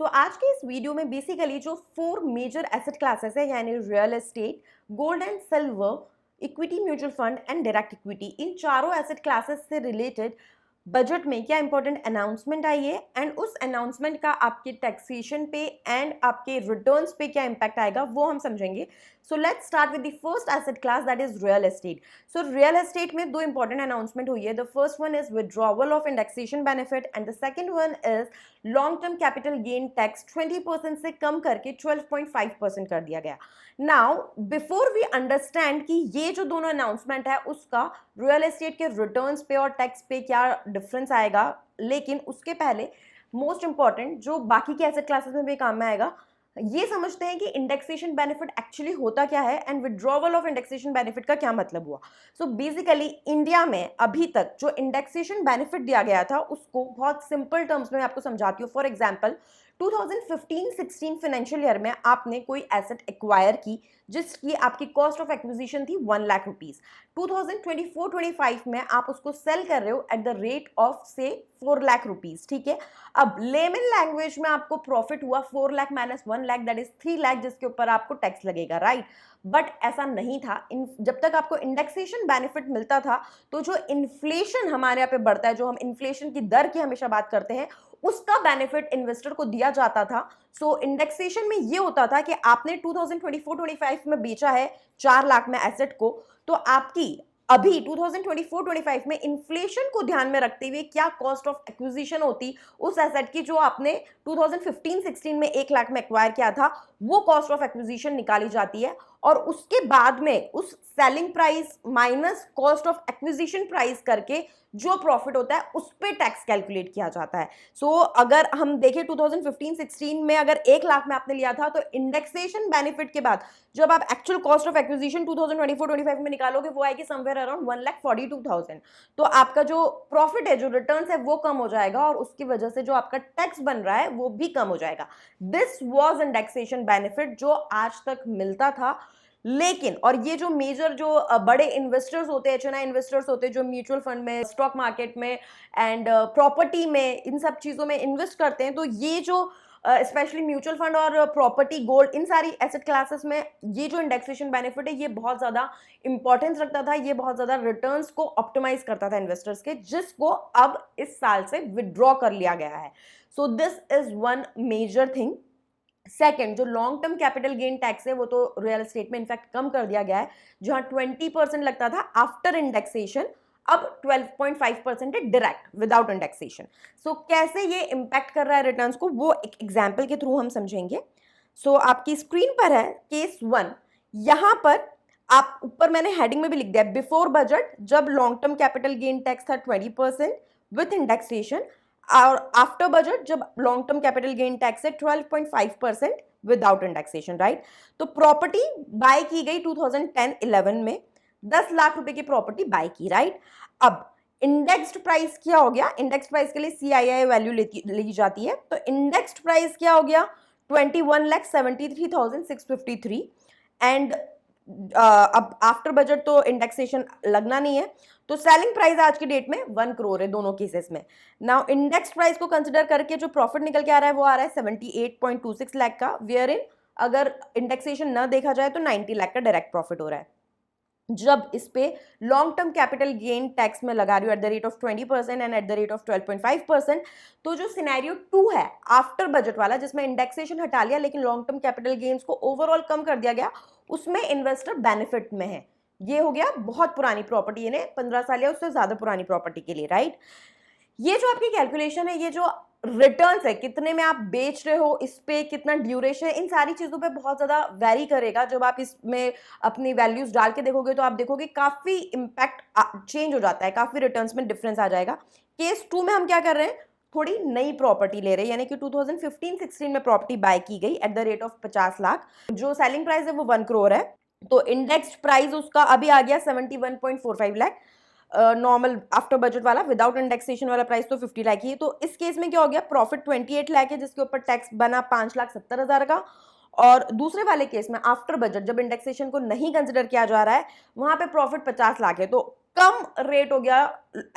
आज के इस वीडियो में बेसिकली जो 4 मेजर एसेट क्लासेस है यानी real estate, gold and silver, equity mutual fund and direct equity, इन चारों एसेट क्लासेस से रिलेटेड बजट में क्या इंपॉर्टेंट अनाउंसमेंट आई है एंड उस अनाउंसमेंट का आपके टैक्सेशन पे एंड आपके रिटर्न्स पे क्या इंपैक्ट आएगा वो हम समझेंगे। So let's start with the first asset class that is real estate. So real estate में दो इंपॉर्टेंट अनाउंसमेंट हुई है। The first one is withdrawal of indexation benefit and the second one is long term capital gain tax 20% से कम करके 12.5% कर दिया गया। Now before we understand कि ये जो दोनों अनाउंसमेंट है उसका रियल एस्टेट के रिटर्न्स पे और टैक्स पे क्या डिफरेंस आएगा, लेकिन उसके पहले मोस्ट इंपॉर्टेंट जो बाकी के एसेट क्लासेस में भी काम में आएगा, ये समझते हैं कि इंडेक्सेशन बेनिफिट एक्चुअली होता क्या है and withdrawal of indexation benefit का क्या मतलब हुआ। सो बेसिकली इंडिया में अभी तक जो इंडेक्सेशन बेनिफिट दिया गया था उसको बहुत सिंपल टर्म्स में आपको समझाती हूँ। फॉर एग्जांपल 2015-16 फाइनेंशियल ईयर में आपने कोई एसेट एक्वायर की जिसकी आपकी कॉस्ट ऑफ एक्विजिशन थी 1 लाख रुपीज। 2024-25 में आप उसको सेल कर रहे हो एट द रेट ऑफ से 4 लाख रुपीज, ठीक है। अब लेमन लैंग्वेज में आपको प्रॉफिट हुआ 4 lakh minus 1 lakh that is 3 lakh, जिसके ऊपर आपको टैक्स लगेगा, राइट। बट ऐसा नहीं था। जब तक आपको इंडेक्सेशन बेनिफिट मिलता था तो जो इन्फ्लेशन हमारे यहाँ पे बढ़ता है, जो हम इन्फ्लेशन की दर की हमेशा बात करते हैं, उसका बेनिफिट इन्वेस्टर को दिया जाता था। सो इंडेक्सेशन में ये होता था कि आपने 2024-25 में बेचा है 4 लाख में एसेट को, तो आपकी अभी 2024-25 में इन्फ्लेशन को ध्यान में रखते हुए क्या कॉस्ट ऑफ एक्विजिशन होती उस एसेट की जो आपने 2015-16 में 1 लाख में एक्वायर किया था, वो कॉस्ट ऑफ एक्विजिशन निकाली जाती है और उसके बाद में उस selling price minus cost of acquisition price करके जो प्रॉफिट होता है उस पे टैक्स कैलकुलेट किया जाता है। सो अगर हम देखें 2015-16 में अगर 1 लाख में आपने लिया था तो इंडेक्सेशन बेनिफिट के बाद जब आप एक्चुअल कॉस्ट ऑफ एक्विजिशन 2024-25 में निकालोगे वो आएगी समवेयर अराउंड 1,42,000। तो आपका जो प्रॉफिट है, जो रिटर्न्स है, वो कम हो जाएगा और उसकी वजह से जो आपका टैक्स बन रहा है वो भी कम हो जाएगा। दिस वॉज इंडेक्सेशन बेनिफिट जो आज तक मिलता था। लेकिन और ये जो मेजर जो बड़े इन्वेस्टर्स होते हैं, एचएनआई इन्वेस्टर्स होते हैं जो म्यूचुअल फंड में, स्टॉक मार्केट में एंड प्रॉपर्टी में, इन सब चीजों में इन्वेस्ट करते हैं, तो ये जो स्पेशली म्यूचुअल फंड और प्रॉपर्टी, गोल्ड, इन सारी एसेट क्लासेस में ये जो इंडेक्सेशन बेनिफिट है ये बहुत ज्यादा इंपॉर्टेंस रखता था। ये बहुत ज्यादा रिटर्न्स को ऑप्टिमाइज करता था इन्वेस्टर्स के, जिसको अब इस साल से विड्रॉ कर लिया गया है। So this is one major thing. Second, जो long term capital gain tax है वो तो रियल एस्टेट में इनफैक्ट कम कर दिया गया है। जहां 20% लगता था आफ्टर इंडेक्सेशन, अब 12.5% है डायरेक्ट विदाउट इंडेक्सेशन। सो कैसे ये इंपैक्ट कर रहा है रिटर्न्स को वो एक एग्जांपल के थ्रू हम समझेंगे। सो आपकी स्क्रीन पर है केस 1। यहां पर आप ऊपर मैंने हेडिंग में भी लिख दिया बिफोर बजट जब long term capital gain tax था 20% विथ इंडेक्सेशन, और आफ्टर बजट जब long term capital gain tax है 12.5% विदाउट इंडेक्सेशन, राइट। तो प्रॉपर्टी बाय की गई 2010-11 में, 10 लाख रुपए की प्रॉपर्टी बाय की, राइट। अब इंडेक्स्ड प्राइस क्या हो गया? इंडेक्स्ड प्राइस के लिए सीआईआई वैल्यू ली जाती है, तो इंडेक्स्ड प्राइस क्या हो गया? 21,73,653 एंड अब आफ्टर बजट तो इंडेक्सेशन लगना नहीं है, तो सेलिंग प्राइस आज की डेट में 1 करोड़ है दोनों केसेस में। नाउ इंडेक्स प्राइस को कंसिडर करके जो प्रॉफिट निकल के आ रहा है वो आ रहा है 78.26 लाख का, वेयर इन अगर इंडेक्सेशन न देखा जाए तो 90 लाख का डायरेक्ट प्रॉफिट हो रहा है। जब इस पे long term capital gain tax में लगा रही हूँ at the rate of 20% and at the rate of 12.5%, तो जो सिनेरियो 2 है आफ्टर बजट वाला, जिसमें इंडेक्सेशन हटा लिया लेकिन लॉन्ग टर्म कैपिटल गेन्स को ओवरऑल कम कर दिया गया, उसमें इन्वेस्टर बेनिफिट में है। ये हो गया बहुत पुरानी प्रॉपर्टी, यानी 15 साल या उससे ज्यादा पुरानी प्रॉपर्टी के लिए, राइट। ये जो आपकी कैलकुलेशन है, ये जो रिटर्न्स है, कितने में आप बेच रहे हो, इस पे कितना ड्यूरेशन है, इन सारी चीजों पे बहुत ज्यादा वेरी करेगा। जब आप इसमें अपनी वैल्यूज डाल के देखोगे तो आप देखोगे काफी इंपैक्ट चेंज हो जाता है, काफी रिटर्न्स में डिफरेंस आ जाएगा। केस 2 में हम क्या कर रहे हैं, थोड़ी नई प्रॉपर्टी ले रहे हैं, यानी कि 2015-16 में प्रॉपर्टी बाय की गई at the rate of 50 lakh, जो सेलिंग प्राइस है वो 1 करोड़ है, तो इंडेक्स्ड प्राइस उसका अभी आ गया 71.45 लाख। नॉर्मल आफ्टर बजट वाला विदाउट इंडेक्सेशन वाला प्राइस तो 50 लाख ही है। तो इस केस में क्या हो गया, प्रॉफिट 28 लाख है जिसके ऊपर टैक्स बना 5,70,000 का, और दूसरे वाले केस में आफ्टर बजट जब इंडेक्सेशन को नहीं कंसिडर किया जा रहा है वहां पे प्रॉफिट 50 लाख है, तो कम रेट हो गया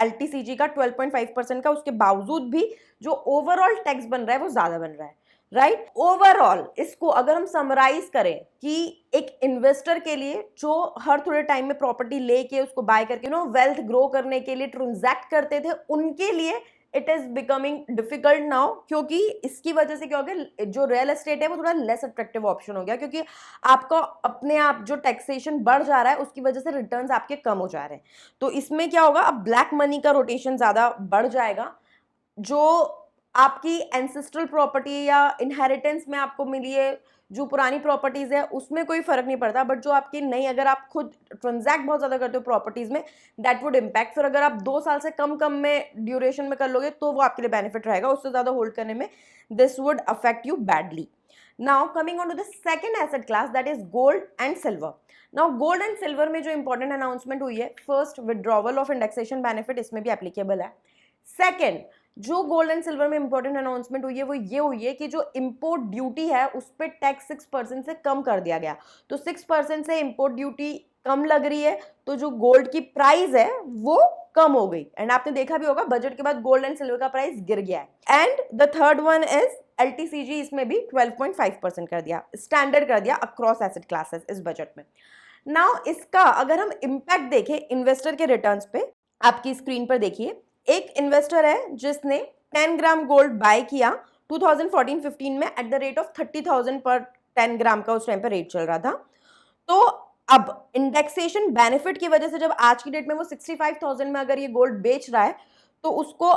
एलटीसीजी का 12.5% का, उसके बावजूद भी जो ओवरऑल टैक्स बन रहा है वो ज्यादा बन रहा है। राइट। ओवरऑल इसको अगर हम समराइज करें कि एक इन्वेस्टर के लिए जो हर थोड़े टाइम में प्रॉपर्टी लेके उसको बाय करके वेल्थ ग्रो करने के लिए ट्रांजैक्ट करते थे, उनके लिए it is becoming difficult now, क्योंकि इसकी वजह से क्या हो गया, जो रियल एस्टेट है वो थोड़ा लेस अट्रैक्टिव ऑप्शन हो गया, क्योंकि आपका अपने आप जो टैक्सेशन बढ़ जा रहा है उसकी वजह से रिटर्न्स आपके कम हो जा रहे हैं। तो इसमें क्या होगा, अब ब्लैक मनी का रोटेशन ज्यादा बढ़ जाएगा। जो आपकी एंसेस्ट्रल प्रॉपर्टी या इनहेरिटेंस में आपको मिली है, जो पुरानी प्रॉपर्टीज है, उसमें कोई फर्क नहीं पड़ता, बट जो आपकी नई, अगर आप खुद ट्रांजैक्ट बहुत ज्यादा करते हो प्रॉपर्टीज में, दैट वुड इम्पैक्ट। फिर अगर आप 2 साल से कम कम में ड्यूरेशन में कर लोगे तो वो आपके लिए बेनिफिट रहेगा, उससे ज्यादा होल्ड करने में this would affect you badly. Now coming on to the second asset class, that is gold and silver. Now gold and silver में जो इंपॉर्टेंट अनाउंसमेंट हुई है, first withdrawal of indexation benefit, इसमें भी एप्लीकेबल है। Second, जो gold and silver में important announcement हुई है वो ये हुई है कि जो इंपोर्ट ड्यूटी है उस पर टैक्स 6% से कम कर दिया गया। तो 6% से इंपोर्ट ड्यूटी कम लग रही है, तो जो गोल्ड की प्राइस है वो कम हो गई। एंड आपने देखा भी होगा बजट के बाद गोल्ड एंड सिल्वर का प्राइस गिर गया है। And the third one is LTCG, इसमें भी 12.5% कर दिया, स्टैंडर्ड कर दिया अक्रॉस एसेट क्लासेस इस बजट में। नाउ इसका अगर हम इंपैक्ट देखें इन्वेस्टर के रिटर्न्स पे, आपकी स्क्रीन पर देखिए, एक इन्वेस्टर है जिसने 10 ग्राम गोल्ड बाय किया 2014-15 में एट द रेट ऑफ 30,000 पर 10 ग्राम का उस टाइम पर रेट चल रहा था। तो अब इंडेक्सेशन बेनिफिट की वजह से जब आज की डेट में वो 65,000 में अगर ये गोल्ड बेच रहा है, तो उसको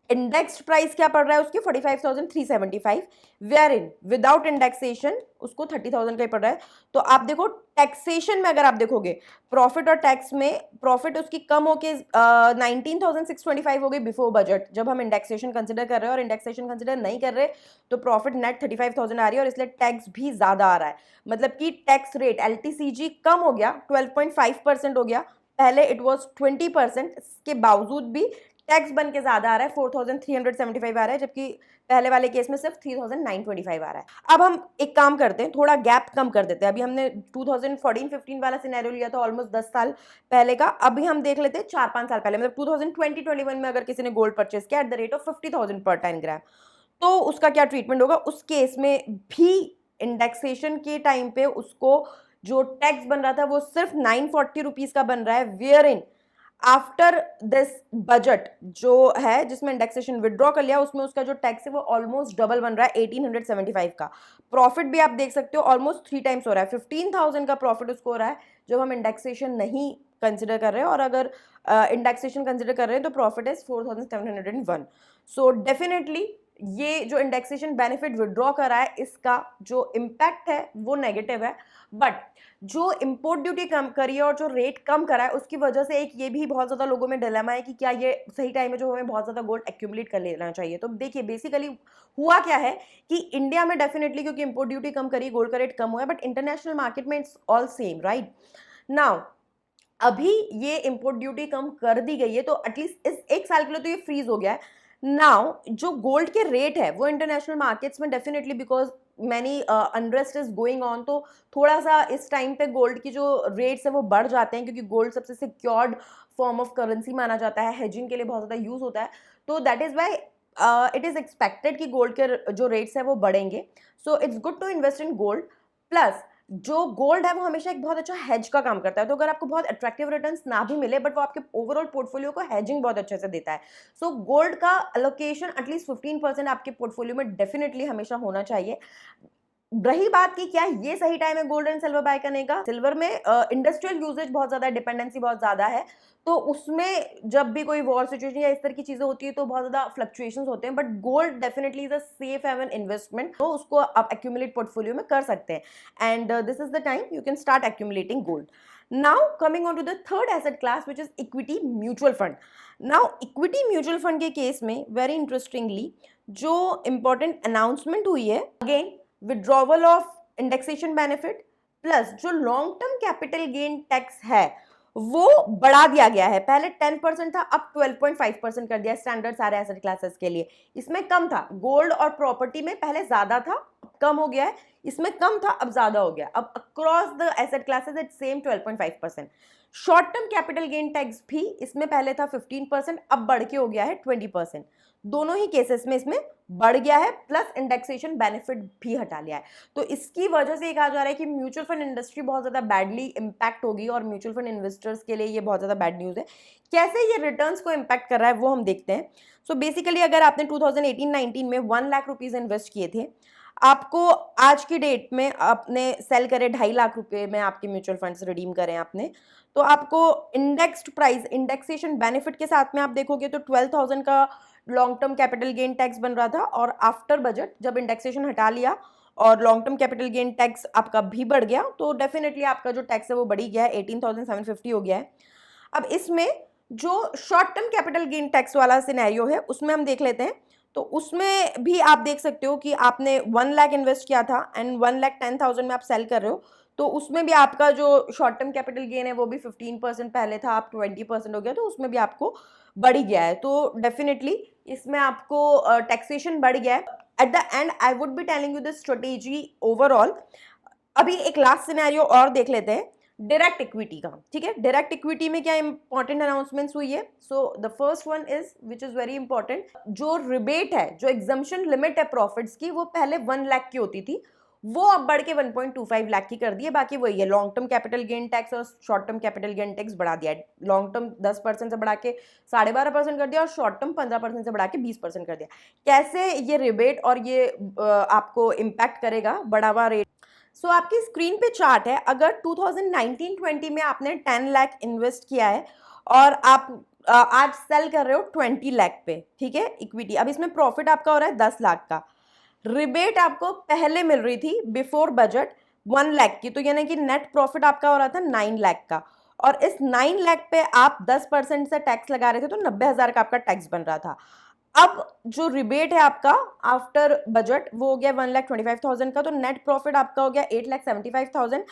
इंडेक्स्ड प्राइस क्या पड़ रहा है उसकी 45,375, वेयर इन विदाउट इंडेक्सेशन उसको 30,000 का ही पड़ रहा है। तो आप देखो टैक्सेशन में अगर आप देखोगे प्रॉफिट और टैक्स में, प्रॉफिट उसकी कम होके 19,625 हो गई बिफोर बजट, जब हम इंडेक्सेशन कंसिडर कर रहे हैं, और इंडेक्सेशन कंसिडर नहीं कर रहे तो प्रॉफिट नेट 35,000 आ रही है, और इसलिए टैक्स भी ज्यादा आ रहा है। मतलब कि टैक्स रेट एलटीसीजी कम हो गया, 12.5% हो गया, पहले इट वॉज 20%, इसके बावजूद भी टैक्स बन के ज्यादा आ रहा है, 4,375 आ रहा है, जबकि पहले वाले केस में सिर्फ 3,925 आ रहा है। अब हम एक काम करते हैं, थोड़ा गैप कम कर देते हैं। अभी हमने 2014-15 वाला सिनेरियो लिया था, ऑलमोस्ट 10 साल पहले का। अभी हम देख लेते हैं 4-5 साल पहले, मतलब 2020-21 में अगर किसी ने गोल्ड परचेस किया एट द रेट ऑफ 50,000 पर 10 ग्राम, तो उसका क्या ट्रीटमेंट होगा। उस केस में भी इंडेक्सेशन के टाइम पे उसको जो टैक्स बन रहा था वो सिर्फ 940 रुपीज का बन रहा है, where in after this budget जो है जिसमें इंडेक्सेशन विड्रॉ कर लिया, उसमें उसका जो टैक्स है वो ऑलमोस्ट डबल बन रहा है, 1875 का। प्रॉफिट भी आप देख सकते हो ऑलमोस्ट 3 टाइम्स हो रहा है, 15,000 का प्रॉफिट उसको हो रहा है जब हम इंडेक्सेशन नहीं कंसिडर कर रहे हैं, और अगर इंडेक्सेशन कंसिडर कर रहे हैं तो प्रॉफिट इज 4,701। सो डेफिनेटली ये जो इंडेक्सेशन बेनिफिट विड्रॉ करा है, इसका जो इम्पैक्ट है वो नेगेटिव है, बट जो इंपोर्ट ड्यूटी कम करी है और जो रेट कम करा है उसकी वजह से एक ये भी बहुत ज्यादा लोगों में डिलेमा है कि क्या ये सही टाइम है जो हमें बहुत ज्यादा गोल्ड एक्यूमुलेट कर लेना चाहिए। तो देखिए बेसिकली हुआ क्या है कि इंडिया में डेफिनेटली क्योंकि इंपोर्ट ड्यूटी कम करी, गोल्ड का रेट कम हुआ है, बट इंटरनेशनल मार्केट में it's all same, right. Now अभी ये इंपोर्ट ड्यूटी कम कर दी गई है, तो एटलीस्ट इस एक साल के लिए तो ये फ्रीज हो गया है। नाउ जो गोल्ड के रेट है वो इंटरनेशनल मार्केट्स में definitely because many unrest is going on, तो थोड़ा सा इस टाइम पे गोल्ड की जो रेट्स है वो बढ़ जाते हैं, क्योंकि गोल्ड सबसे सिक्योर्ड फॉर्म ऑफ करेंसी माना जाता है, हेजिंग के लिए बहुत ज़्यादा यूज होता है। तो that is why it is expected कि गोल्ड के जो रेट्स है वो बढ़ेंगे। So it's good to invest in gold. Plus जो गोल्ड है वो हमेशा एक बहुत अच्छा हेज का काम करता है, तो अगर आपको बहुत अट्रैक्टिव रिटर्न्स ना भी मिले बट वो आपके ओवरऑल पोर्टफोलियो को हेजिंग बहुत अच्छे से देता है। सो गोल्ड का अलोकेशन एटलीस्ट 15% आपके पोर्टफोलियो में डेफिनेटली हमेशा होना चाहिए। रही बात की क्या ये सही टाइम है गोल्ड एंड सिल्वर बाय करने का, सिल्वर में इंडस्ट्रियल यूजेज बहुत ज्यादा है, डिपेंडेंसी बहुत ज्यादा है, तो उसमें जब भी कोई वॉर सिचुएशन या इस तरह की चीजें होती है तो बहुत ज्यादा फ्लक्चुएशंस होते हैं, but gold definitely is a safe haven investment, तो उसको आप एक्यूमुलेट पोर्टफोलियो में कर सकते हैं। And this is the time you can start accumulating gold. Now coming on to the third asset class which is equity mutual fund. Now equity mutual fund के case में very interestingly जो important announcement हुई है, again withdrawal of indexation benefit plus जो long term capital gain tax है वो बढ़ा दिया गया है। पहले 10% था, अब 12.5% कर दिया स्टैंडर्ड सारे एसेट क्लासेस के लिए। इसमें कम था, गोल्ड और प्रॉपर्टी में पहले ज्यादा था, कम हो गया है, इसमें कम था अब ज्यादा हो गया। अब across the asset classes it same 12.5%। Short term capital gain tax भी इसमें पहले था 15%, अब बढ़ के हो गया है 20%। दोनों ही केसेस में इसमें बढ़ गया है, प्लस इंडेक्सेशन बेनिफिट भी हटा लिया है। तो इसकी वजह से ये कहा जा रहा है कि म्यूचुअल फंड इंडस्ट्री बहुत ज्यादा बैडली इंपैक्ट होगी और म्यूचुअल फंड इन्वेस्टर्स के लिए ये बहुत ज्यादा बैड न्यूज है। कैसे ये रिटर्न्स को इंपैक्ट कर रहा है वो हम देखते हैं। सो बेसिकली अगर आपने 2018-19 में 1 लाख रुपीज इन्वेस्ट किए थे, आपको आज की डेट में आपने सेल करे 2.5 लाख रुपए में आपके म्यूचुअल फंड्स रिडीम करें आपने, तो आपको इंडेक्स्ड प्राइस इंडेक्सेशन बेनिफिट के साथ में आप देखोगे तो 12,000 का long term capital gain tax बन रहा था, और आफ्टर बजट जब इंडेक्सेशन हटा लिया और long term capital gain tax आपका भी बढ़ गया, तो डेफिनेटली आपका जो टैक्स है वो बढ़ी गया है, 18,750 हो गया है। अब इसमें जो short term capital gain tax वाला सिनेरियो है उसमें हम देख लेते हैं। तो उसमें भी आप देख सकते हो कि आपने 1 लाख इन्वेस्ट किया था एंड 1,10,000 में आप सेल कर रहे हो, तो उसमें भी आपका जो शॉर्ट टर्म कैपिटल गेन है वो भी 15% पहले था, आप 20% हो गया, तो उसमें भी आपको बढ़ ही गया है। तो डेफिनेटली इसमें आपको टैक्सेशन बढ़ गया है। At the and I would be telling you this strategy overall. अभी एक लास्ट सिनेरियो और देख लेते हैं डायरेक्ट इक्विटी का, ठीक है। डायरेक्ट इक्विटी में क्या इंपॉर्टेंट अनाउंसमेंट्स हुई है? So the first one is which is very important, जो रिबेट है, जो एग्जम्पशन लिमिट है प्रॉफिट्स की, वो पहले 1 लाख की होती थी, वो अब बढ़ के 1.25 लाख की कर दी है। बाकी वही है, long term capital gain tax और short term capital gain tax बढ़ा दिया है। लॉन्ग टर्म 10% से बढ़ा के 12.5% कर दिया और शॉर्ट टर्म 15% से बढ़ा के 20% कर दिया। कैसे ये रिबेट और ये आपको इम्पैक्ट करेगा बढ़ावा रेट? सो आपकी स्क्रीन पे चार्ट है। अगर 2019-20 में आपने 10 लाख इन्वेस्ट किया है और आप आज सेल कर रहे हो 20 लाख पे, ठीक है, इक्विटी, अब इसमें प्रॉफिट आपका हो रहा है 10 लाख का। रिबेट आपको पहले मिल रही थी बिफोर बजट 1 लाख की, तो यानी कि नेट प्रॉफिट आपका हो रहा था 9 लाख का, और इस 9 लाख पे आप 10% से टैक्स लगा रहे थे, तो 90,000 का आपका टैक्स बन रहा था। अब जो रिबेट है आपका आफ्टर बजट वो हो गया 1,25,000 का, तो नेट प्रॉफिट आपका हो गया 8,75,000।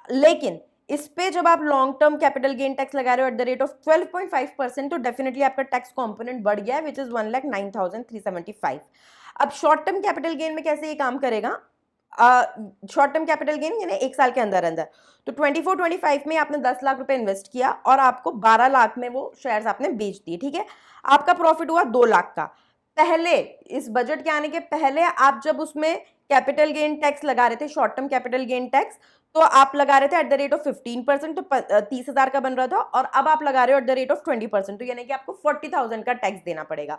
लेकिन इस पे जब आप long term capital gain tax लगा रहे हो एट द रेट ऑफ 12.5%, तो डेफिनेटली आपका टैक्स कंपोनेंट बढ़ गया है, विच इज 1,09,375। अब शॉर्ट टर्म कैपिटल गेन में कैसे ये काम करेगा? शॉर्ट टर्म कैपिटल गेन यानी 1 साल के अंदर अंदर, तो 24-25 में आपने 10 लाख रुपए इन्वेस्ट किया और आपको 12 लाख में वो शेयर्स आपने बेच दिए, ठीक है। आपका प्रॉफिट हुआ 2 लाख का। पहले इस बजट के आने के पहले आप जब उसमें कैपिटल गेन टैक्स लगा रहे थे, short term capital gain tax, तो आप लगा रहे थे एट द रेट ऑफ 15%, तो 30,000 का बन रहा था, और अब आप लगा रहे हो एट द रेट ऑफ 20%, तो यानी कि आपको 40,000 का टैक्स देना पड़ेगा।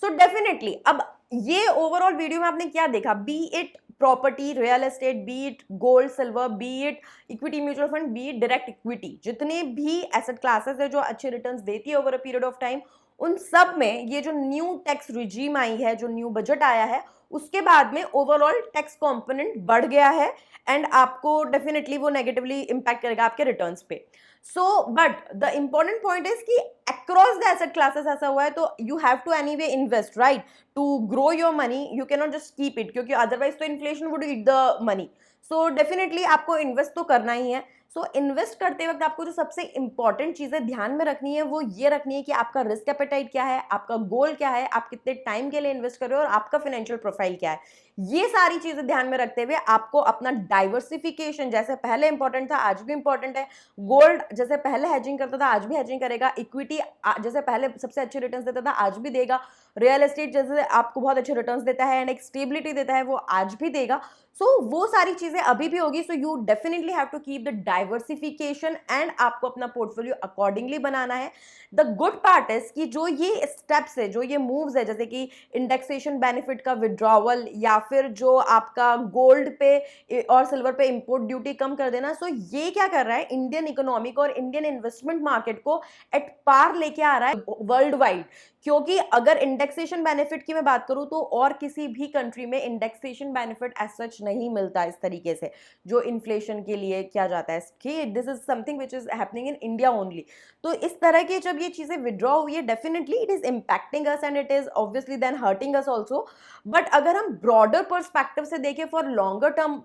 सो डेफिनेटली अब ये ओवरऑल वीडियो में आपने क्या देखा, B it property, real estate, B it gold silver, B it equity mutual fund, B it direct equity, जितने भी एसेट क्लासेस है जो अच्छे रिटर्न्स देती है over a period of time, उन सब में ये जो न्यू टैक्स रिजीम आई है, जो न्यू बजट आया है, उसके बाद में ओवरऑल टैक्स कंपोनेंट बढ़ गया है, एंड आपको डेफिनेटली वो नेगेटिवली इंपैक्ट करेगा आपके रिटर्न्स पे। So but the important point is कि अक्रॉस द एसेट क्लासेस ऐसा हुआ है, तो you have to anyway invest, right, to grow your money. You can not just keep it, क्योंकि अदरवाइज तो inflation would eat the money. So definitely आपको invest तो करना ही है। सो इन्वेस्ट करते वक्त आपको जो सबसे इंपॉर्टेंट चीजें ध्यान में रखनी है वो ये रखनी है कि आपका रिस्क एपेटाइट क्या है, आपका गोल क्या है, आप कितने टाइम के लिए इन्वेस्ट कर रहे हो, और आपका फाइनेंशियल प्रोफाइल क्या है। ये सारी चीजें ध्यान में रखते हुए आपको अपना डाइवर्सिफिकेशन, जैसे पहले इंपॉर्टेंट था आज भी इंपॉर्टेंट है, गोल्ड जैसे पहले हेजिंग करता था आज भी हेजिंग करेगा, इक्विटी जैसे पहले सबसे अच्छे रिटर्न्स देता था आज भी देगा, रियल एस्टेट जैसे आपको बहुत अच्छे रिटर्न्स देता है एंड एक स्टेबिलिटी देता है वो आज भी देगा। सो वो सारी चीजें अभी भी होगी। So you definitely have to keep the diversification and आपको अपना पोर्टफोलियो अकॉर्डिंगली बनाना है। द गुड पार्ट इज कि जो ये स्टेप्स है, जो ये मूव्स है, जैसे कि इंडेक्सेशन बेनिफिट का विड्रॉवल या फिर जो आपका गोल्ड पे और सिल्वर पे इंपोर्ट ड्यूटी कम कर देना, सो ये क्या कर रहा है, इंडियन इकोनॉमी को और इंडियन इन्वेस्टमेंट मार्केट को एट पार लेके आ रहा है वर्ल्ड वाइड। क्योंकि अगर इंडेक्सेशन बेनिफिट की मैं बात करूं तो और किसी भी कंट्री में इंडेक्सेशन बेनिफिट एज सच नहीं मिलता इस तरीके से जो इन्फ्लेशन के लिए किया जाता है कि this is something which is happening in India only. तो इस तरह की जब ये चीजें विड्रॉ हुई है, definitely it is impacting us and it is obviously then hurting us also. But अगर हम ब्रॉडर पर्सपेक्टिव से देखें फॉर लॉन्गर टर्म,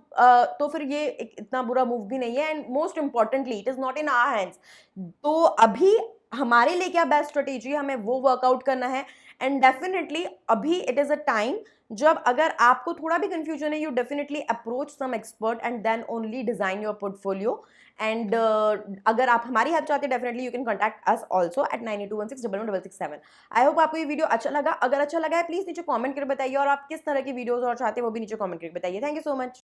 तो फिर ये इतना बुरा मूव भी नहीं है, and most importantly it is not in our hands. तो अभी हमारे लिए क्या बेस्ट स्ट्रेटेजी, हमें वो वर्कआउट करना है एंड डेफिनेटली अभी इट इज़ अ टाइम जब अगर आपको थोड़ा भी कंफ्यूजन है, you definitely approach some expert and then only design your portfolio. And अगर आप हमारी हेल्प चाहते हैं, definitely you can contact us also at 9821611667। I hope आपको ये वीडियो अच्छा लगा। अगर अच्छा लगा है प्लीज नीचे कमेंट करके बताइए, और आप किस तरह की वीडियोस और चाहते हैं वो भी नीचे कमेंट करके बताइए। Thank you so much.